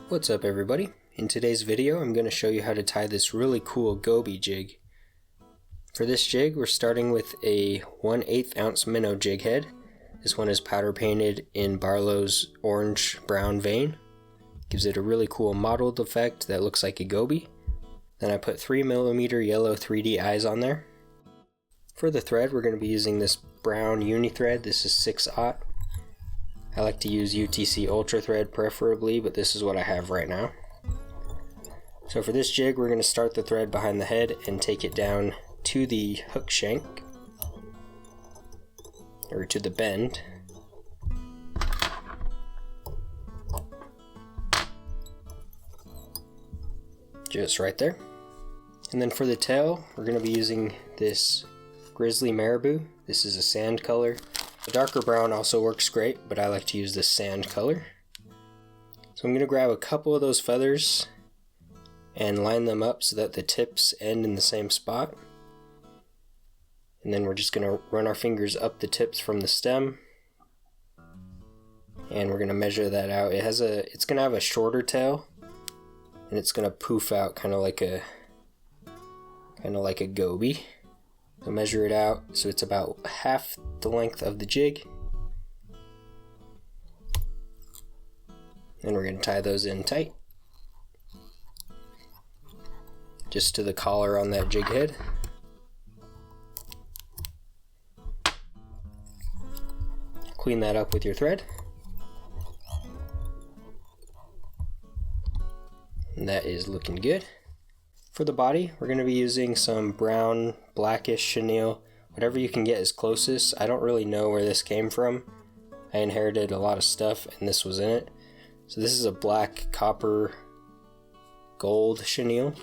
What's up everybody? In today's video I'm going to show you how to tie this really cool goby jig. For this jig we're starting with a 1/8 ounce minnow jig head. This one is powder painted in Barlow's orange brown vein. Gives it a really cool mottled effect that looks like a goby. Then I put 3mm yellow 3D eyes on there. For the thread we're going to be using this brown uni thread. This is 6/0. I like to use UTC Ultra thread preferably, but this is what I have right now. So for this jig, we're going to start the thread behind the head and take it down to the hook shank, or to the bend. Just right there. And then for the tail, we're going to be using this grizzly marabou. This is a sand color. The darker brown also works great, but I like to use this sand color. So I'm going to grab a couple of those feathers and line them up so that the tips end in the same spot. And then we're just going to run our fingers up the tips from the stem. And we're going to measure that out. It's going to have a shorter tail, and it's going to poof out kind of like a goby. So measure it out so it's about half the length of the jig. And we're going to tie those in tight, just to the collar on that jig head. Clean that up with your thread. And that is looking good. For the body, we're going to be using some brown, blackish chenille, whatever you can get is closest. I don't really know where this came from. I inherited a lot of stuff and this was in it. So this is a black, copper, gold chenille.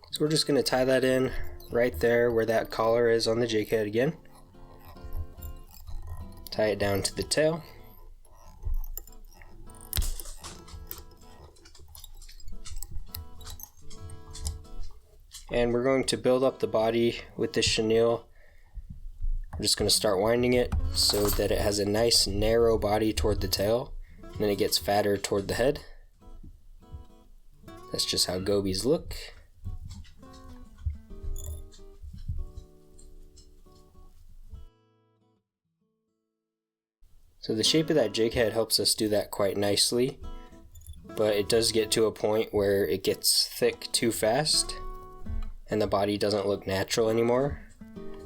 So we're just going to tie that in right there where that collar is on the jig head again. Tie it down to the tail. And we're going to build up the body with this chenille. We're just going to start winding it so that it has a nice narrow body toward the tail, and then it gets fatter toward the head. That's just how gobies look. So the shape of that jig head helps us do that quite nicely, but it does get to a point where it gets thick too fast and the body doesn't look natural anymore.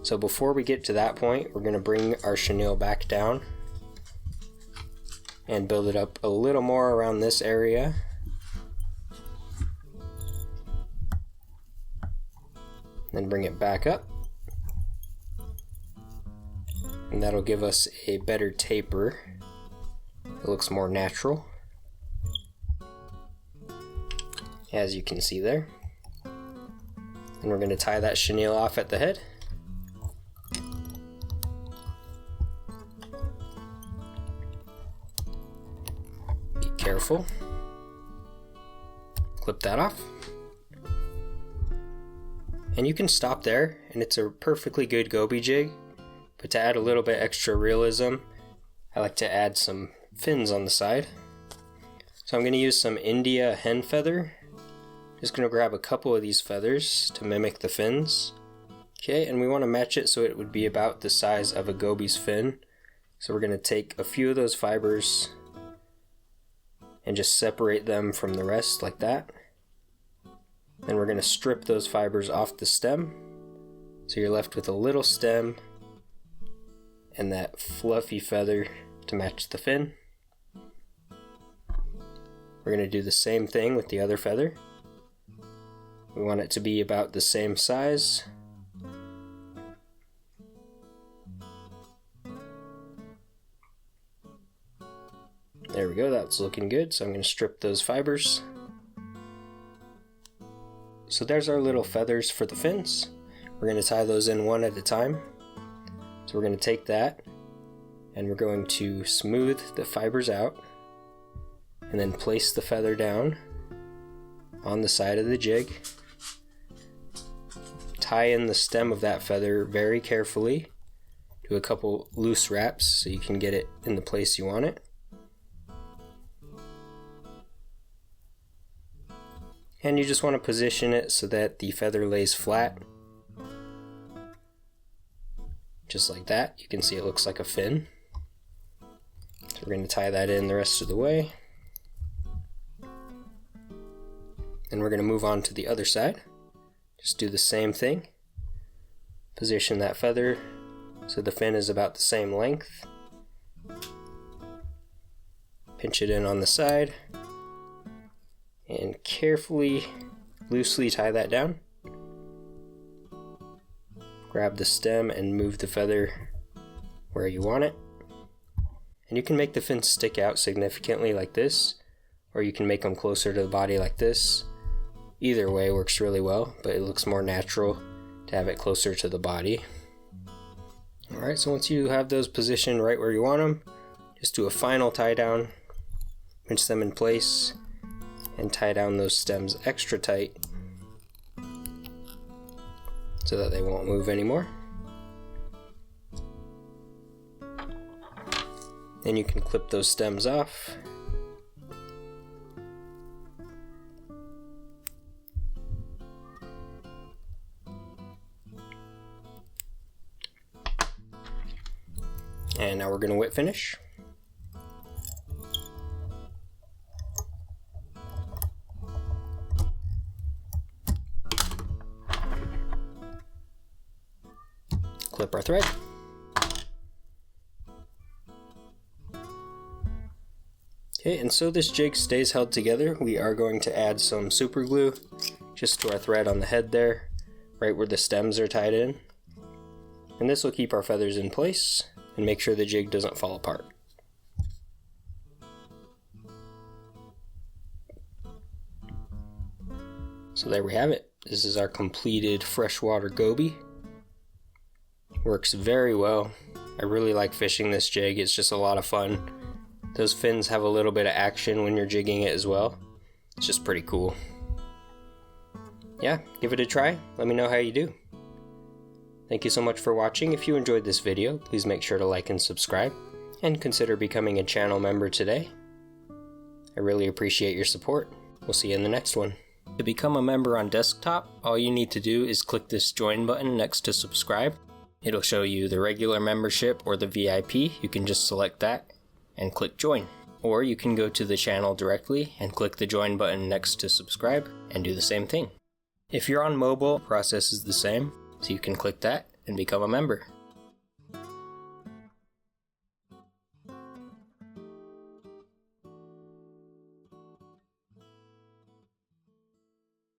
So before we get to that point, we're going to bring our chenille back down and build it up a little more around this area. Then bring it back up. And that'll give us a better taper. It looks more natural, as you can see there. And we're going to tie that chenille off at the head. Be careful. Clip that off. And you can stop there, and it's a perfectly good goby jig. But to add a little bit extra realism, I like to add some fins on the side. So I'm going to use some India hen feather. Just going to grab a couple of these feathers to mimic the fins. Okay, and we want to match it so it would be about the size of a goby's fin. So we're going to take a few of those fibers and just separate them from the rest like that. Then we're going to strip those fibers off the stem. So you're left with a little stem and that fluffy feather to match the fin. We're going to do the same thing with the other feather. We want it to be about the same size. There we go, that's looking good. So I'm going to strip those fibers. So there's our little feathers for the fins. We're going to tie those in one at a time. So we're going to take that and we're going to smooth the fibers out and then place the feather down on the side of the jig. Tie in the stem of that feather very carefully. Do a couple loose wraps so you can get it in the place you want it. And you just want to position it so that the feather lays flat. Just like that. You can see it looks like a fin. So we're going to tie that in the rest of the way. And we're going to move on to the other side. Just do the same thing. Position that feather so the fin is about the same length. Pinch it in on the side. And carefully, loosely tie that down. Grab the stem and move the feather where you want it. And you can make the fins stick out significantly like this, or you can make them closer to the body like this. Either way works really well, but it looks more natural to have it closer to the body. Alright, so once you have those positioned right where you want them, just do a final tie down, pinch them in place, and tie down those stems extra tight so that they won't move anymore. Then you can clip those stems off. And now we're going to wet finish. Clip our thread. Okay, and so this jig stays held together, we are going to add some super glue just to our thread on the head there, right where the stems are tied in. And this will keep our feathers in place and make sure the jig doesn't fall apart. So there we have it. This is our completed freshwater goby. Works very well. I really like fishing this jig. It's just a lot of fun. Those fins have a little bit of action when you're jigging it as well. It's just pretty cool. Yeah, give it a try. Let me know how you do. Thank you so much for watching. If you enjoyed this video, please make sure to like and subscribe, and consider becoming a channel member today. I really appreciate your support. We'll see you in the next one. To become a member on desktop, all you need to do is click this join button next to subscribe. It'll show you the regular membership or the VIP. You can just select that and click join. Or you can go to the channel directly and click the join button next to subscribe and do the same thing. If you're on mobile, the process is the same, so you can click that and become a member.